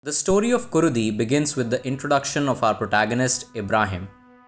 The story of Kuruthi begins with the introduction of our protagonist Ibrahim,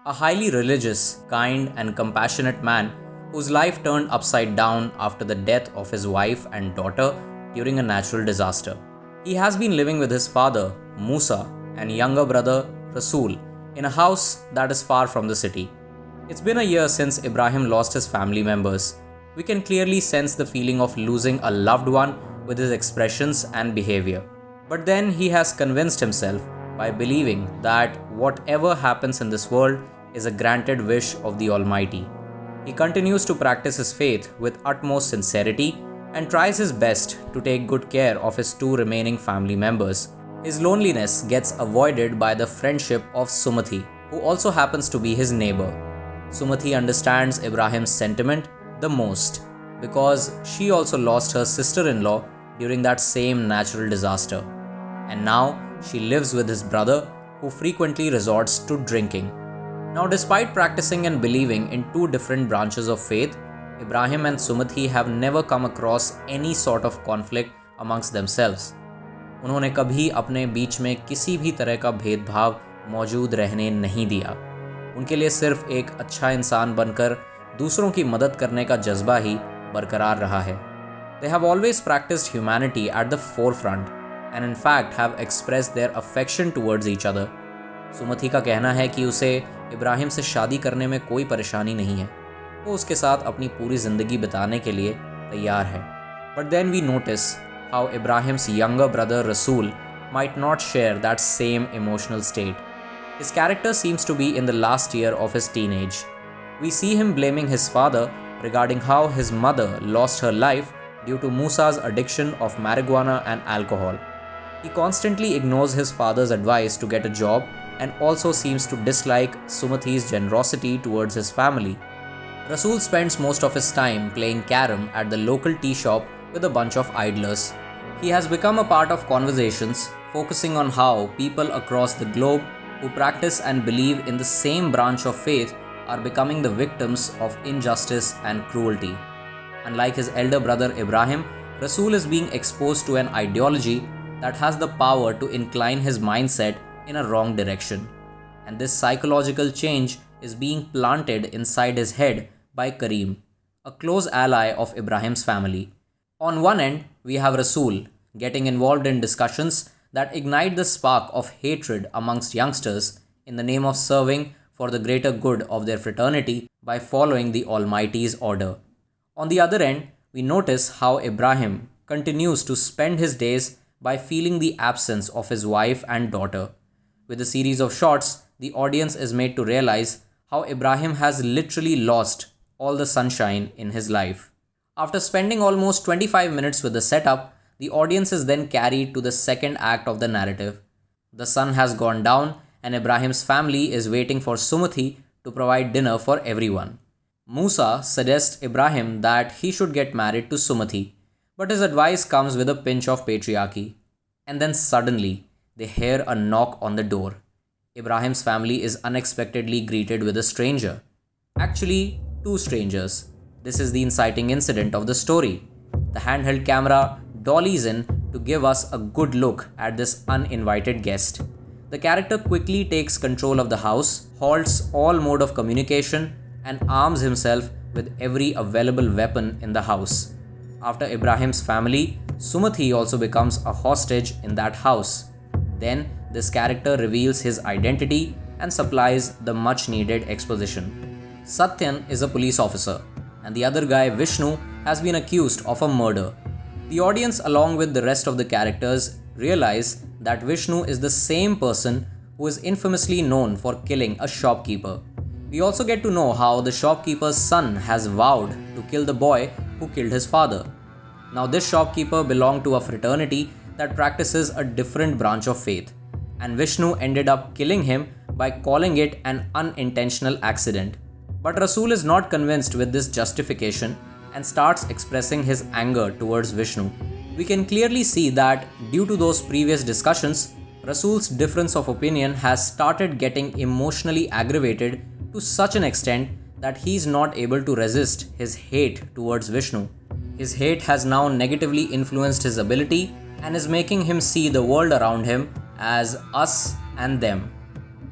a highly religious, kind, and compassionate man whose life turned upside down after the death of his wife and daughter during a natural disaster. He has been living with his father, Musa, and younger brother, Rasul, in a house that is far from the city. It's been a year since Ibrahim lost his family members. We can clearly sense the feeling of losing a loved one with his expressions and behavior. But then he has convinced himself by believing that whatever happens in this world is a granted wish of the Almighty. He continues to practice his faith with utmost sincerity and tries his best to take good care of his two remaining family members. His loneliness gets avoided by the friendship of Sumathi, who also happens to be his neighbor. Sumathi understands Ibrahim's sentiment the most because she also lost her sister-in-law during that same natural disaster. And now she lives with his brother, who frequently resorts to drinking. Now, despite practicing and believing in two different branches of faith, Ibrahim and Sumathi have never come across any sort of conflict amongst themselves. उन्होंने कभी अपने बीच में किसी भी तरह का भेदभाव मौजूद रहने नहीं दिया। उनके लिए सिर्फ एक अच्छा इंसान बनकर दूसरों की मदद करने का जज्बा ही बरकरार रहा है। They have always practiced humanity at the forefront and in fact have expressed their affection towards each other. सुमथी का कहना है कि उसे इब्राहिम से शादी करने में कोई परेशानी नहीं है। वो उसके साथ अपनी पूरी ज़िंदगी बिताने के लिए तैयार है। But then we notice how Ibrahim's younger brother Rasul might not share that same emotional state. His character seems to be in the last year of his teenage. We see him blaming his father regarding how his mother lost her life due to Musa's addiction of marijuana and alcohol. He constantly ignores his father's advice to get a job and also seems to dislike Sumathi's generosity towards his family. Rasul spends most of his time playing carom at the local tea shop with a bunch of idlers. He has become a part of conversations focusing on how people across the globe who practice and believe in the same branch of faith are becoming the victims of injustice and cruelty. Unlike his elder brother Ibrahim, Rasul is being exposed to an ideology that has the power to incline his mindset in a wrong direction. And this psychological change is being planted inside his head by Kareem, a close ally of Ibrahim's family. On one end, we have Rasul getting involved in discussions that ignite the spark of hatred amongst youngsters in the name of serving for the greater good of their fraternity by following the Almighty's order. On the other end, we notice how Ibrahim continues to spend his days by feeling the absence of his wife and daughter. With a series of shots, the audience is made to realize how Ibrahim has literally lost all the sunshine in his life. After spending almost 25 minutes with the setup, the audience is then carried to the second act of the narrative. The sun has gone down and Ibrahim's family is waiting for Sumathi to provide dinner for everyone. Musa suggests Ibrahim that he should get married to Sumathi, but his advice comes with a pinch of patriarchy. And then suddenly, they hear a knock on the door. Ibrahim's family is unexpectedly greeted with a stranger. Actually, two strangers. This is the inciting incident of the story. The handheld camera dollies in to give us a good look at this uninvited guest. The character quickly takes control of the house, halts all mode of communication, and arms himself with every available weapon in the house. After Ibrahim's family, Sumathi also becomes a hostage in that house. Then, this character reveals his identity and supplies the much needed exposition. Satyan is a police officer, and the other guy, Vishnu, has been accused of a murder. The audience, along with the rest of the characters, realize that Vishnu is the same person who is infamously known for killing a shopkeeper. We also get to know how the shopkeeper's son has vowed to kill the boy who killed his father. Now, this shopkeeper belonged to a fraternity that practices a different branch of faith, and Vishnu ended up killing him by calling it an unintentional accident. But Rasul is not convinced with this justification and starts expressing his anger towards Vishnu. We can clearly see that due to those previous discussions, Rasul's difference of opinion has started getting emotionally aggravated to such an extent that he is not able to resist his hate towards Vishnu. His hate has now negatively influenced his ability and is making him see the world around him as us and them.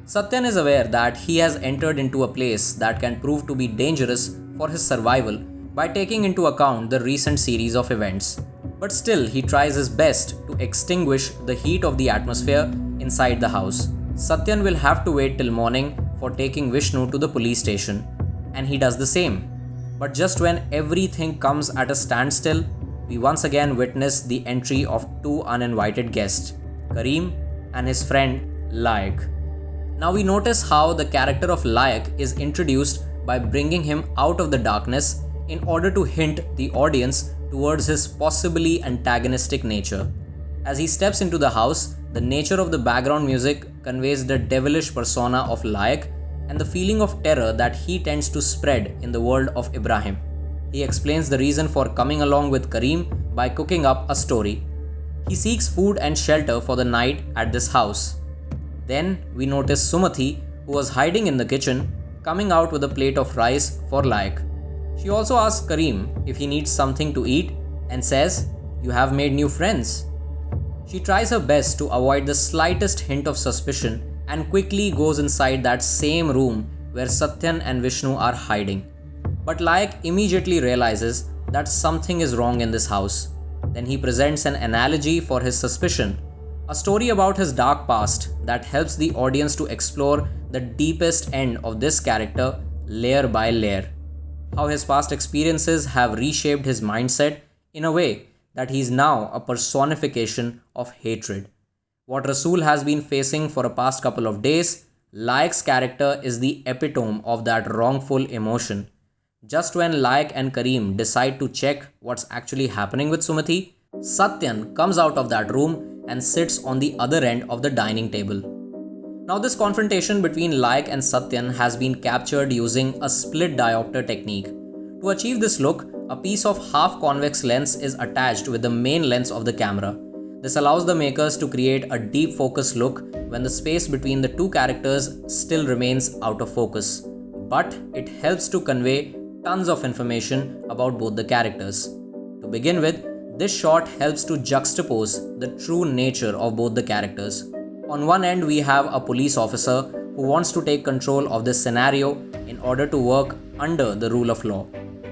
Satyan is aware that he has entered into a place that can prove to be dangerous for his survival by taking into account the recent series of events. But still, he tries his best to extinguish the heat of the atmosphere inside the house. Satyan will have to wait till morning for taking Vishnu to the police station, and he does the same. But just when everything comes at a standstill, we once again witness the entry of two uninvited guests, Kareem and his friend Laik. Now we notice how the character of Laik is introduced by bringing him out of the darkness in order to hint the audience towards his possibly antagonistic nature. As he steps into the house, the nature of the background music conveys the devilish persona of Laik and the feeling of terror that he tends to spread in the world of Ibrahim. He explains the reason for coming along with Kareem by cooking up a story. He seeks food and shelter for the night at this house. Then we notice Sumathi, who was hiding in the kitchen, coming out with a plate of rice for Laik. She also asks Kareem if he needs something to eat and says, "You have made new friends." She tries her best to avoid the slightest hint of suspicion and quickly goes inside that same room where Satyan and Vishnu are hiding. But Laik immediately realizes that something is wrong in this house. Then he presents an analogy for his suspicion, a story about his dark past that helps the audience to explore the deepest end of this character layer by layer. How his past experiences have reshaped his mindset in a way that he is now a personification of hatred. What Rasool has been facing for a past couple of days, Laik's character is the epitome of that wrongful emotion. Just when Laik and Kareem decide to check what's actually happening with Sumathi, Satyan comes out of that room and sits on the other end of the dining table. Now this confrontation between Laik and Satyan has been captured using a split diopter technique. To achieve this look, a piece of half-convex lens is attached with the main lens of the camera. This allows the makers to create a deep focus look when the space between the two characters still remains out of focus. But it helps to convey tons of information about both the characters. To begin with, this shot helps to juxtapose the true nature of both the characters. On one end, we have a police officer who wants to take control of this scenario in order to work under the rule of law.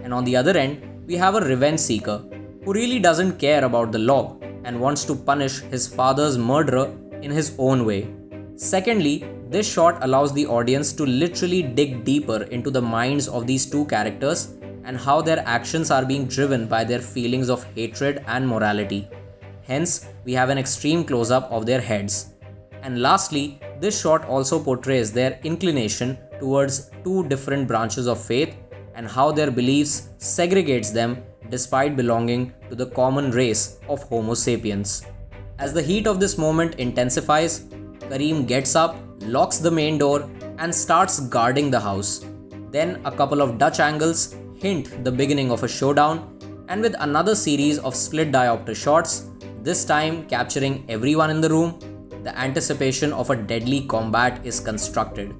And on the other end, we have a revenge seeker who really doesn't care about the law and wants to punish his father's murderer in his own way. Secondly, this shot allows the audience to literally dig deeper into the minds of these two characters and how their actions are being driven by their feelings of hatred and morality. Hence, we have an extreme close-up of their heads. And lastly, this shot also portrays their inclination towards two different branches of faith and how their beliefs segregates them despite belonging to the common race of Homo sapiens. As the heat of this moment intensifies, Kareem gets up, locks the main door, and starts guarding the house. Then a couple of Dutch angles hint the beginning of a showdown, and with another series of split diopter shots, this time capturing everyone in the room, the anticipation of a deadly combat is constructed.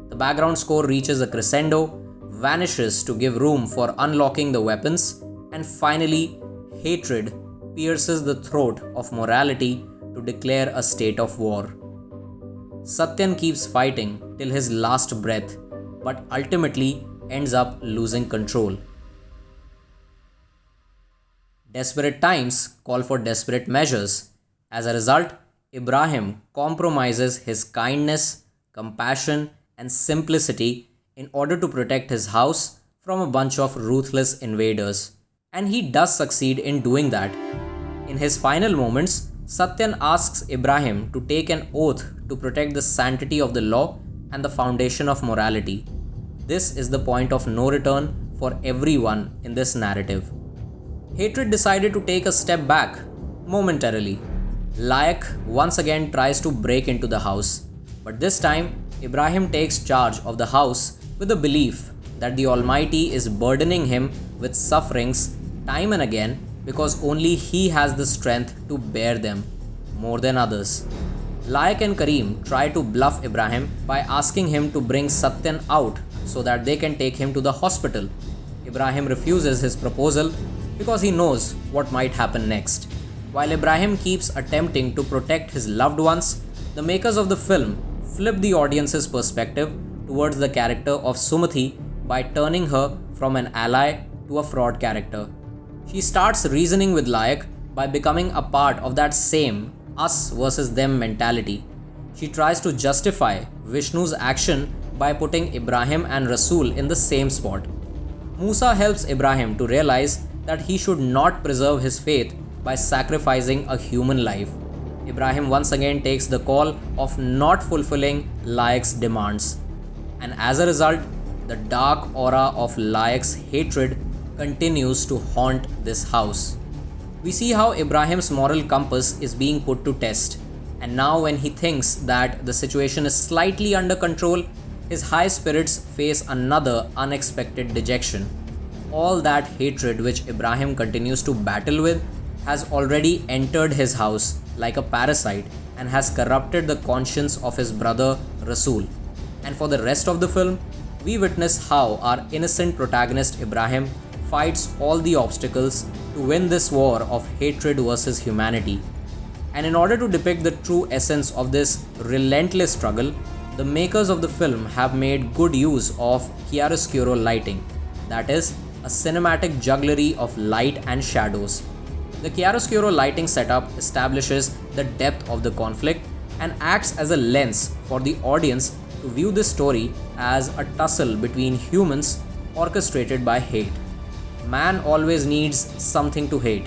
The background score reaches a crescendo, vanishes to give room for unlocking the weapons, and finally, hatred pierces the throat of morality to declare a state of war. Satyan keeps fighting till his last breath, but ultimately ends up losing control. Desperate times call for desperate measures. As a result, Ibrahim compromises his kindness, compassion, and simplicity in order to protect his house from a bunch of ruthless invaders. And he does succeed in doing that. In his final moments, Satyan asks Ibrahim to take an oath to protect the sanctity of the law and the foundation of morality. This is the point of no return for everyone in this narrative. Hatred decided to take a step back, momentarily. Laik once again tries to break into the house, but this time Ibrahim takes charge of the house with the belief that the Almighty is burdening him with sufferings time and again because only he has the strength to bear them more than others. Laik and Kareem try to bluff Ibrahim by asking him to bring Satyan out so that they can take him to the hospital. Ibrahim refuses his proposal because he knows what might happen next. While Ibrahim keeps attempting to protect his loved ones, the makers of the film flip the audience's perspective towards the character of Sumathi by turning her from an ally to a fraud character. She starts reasoning with Layak by becoming a part of that same us versus them mentality. She tries to justify Vishnu's action by putting Ibrahim and Rasool in the same spot. Musa helps Ibrahim to realize that he should not preserve his faith by sacrificing a human life. Ibrahim once again takes the call of not fulfilling Layak's demands. And as a result, the dark aura of Layak's hatred continues to haunt this house. We see how Ibrahim's moral compass is being put to test. And now when he thinks that the situation is slightly under control, his high spirits face another unexpected dejection. All that hatred which Ibrahim continues to battle with has already entered his house like a parasite and has corrupted the conscience of his brother Rasool. And for the rest of the film, we witness how our innocent protagonist Ibrahim fights all the obstacles to win this war of hatred versus humanity. And in order to depict the true essence of this relentless struggle, the makers of the film have made good use of chiaroscuro lighting, that is, a cinematic jugglery of light and shadows. The chiaroscuro lighting setup establishes the depth of the conflict and acts as a lens for the audience to view this story as a tussle between humans orchestrated by hate. Man always needs something to hate,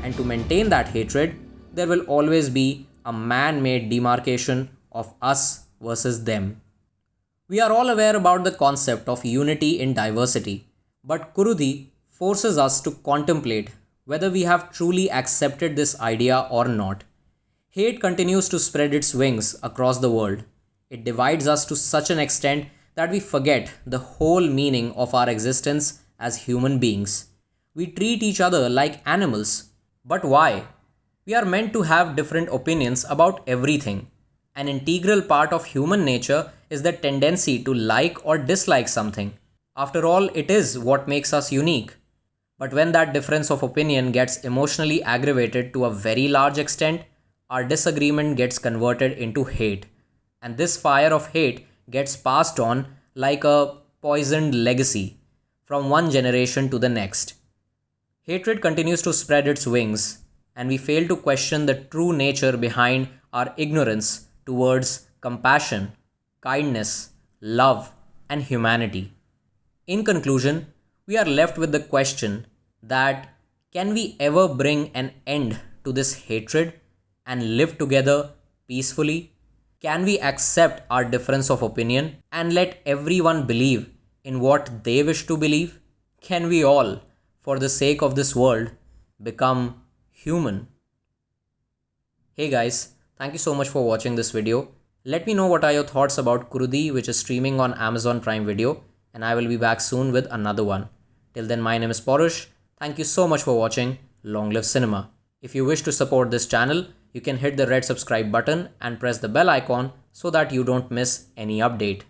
and to maintain that hatred, there will always be a man-made demarcation of us versus them. We are all aware about the concept of unity in diversity, but Kuruthi forces us to contemplate whether we have truly accepted this idea or not. Hate continues to spread its wings across the world. It divides us to such an extent that we forget the whole meaning of our existence as human beings. We treat each other like animals. But why? We are meant to have different opinions about everything. An integral part of human nature is the tendency to like or dislike something. After all, it is what makes us unique. But when that difference of opinion gets emotionally aggravated to a very large extent, our disagreement gets converted into hate. And this fire of hate gets passed on like a poisoned legacy from one generation to the next. Hatred continues to spread its wings, and we fail to question the true nature behind our ignorance towards compassion, kindness, love, and humanity. In conclusion, we are left with the question that can we ever bring an end to this hatred and live together peacefully? Can we accept our difference of opinion and let everyone believe in what they wish to believe? Can we all, for the sake of this world, become human? Hey guys, thank you so much for watching this video. Let me know what are your thoughts about Kuruthi, which is streaming on Amazon Prime Video, and I will be back soon with another one. Till then, my name is Parush. Thank you so much for watching. Long live cinema. If you wish to support this channel, you can hit the red subscribe button and press the bell icon so that you don't miss any update.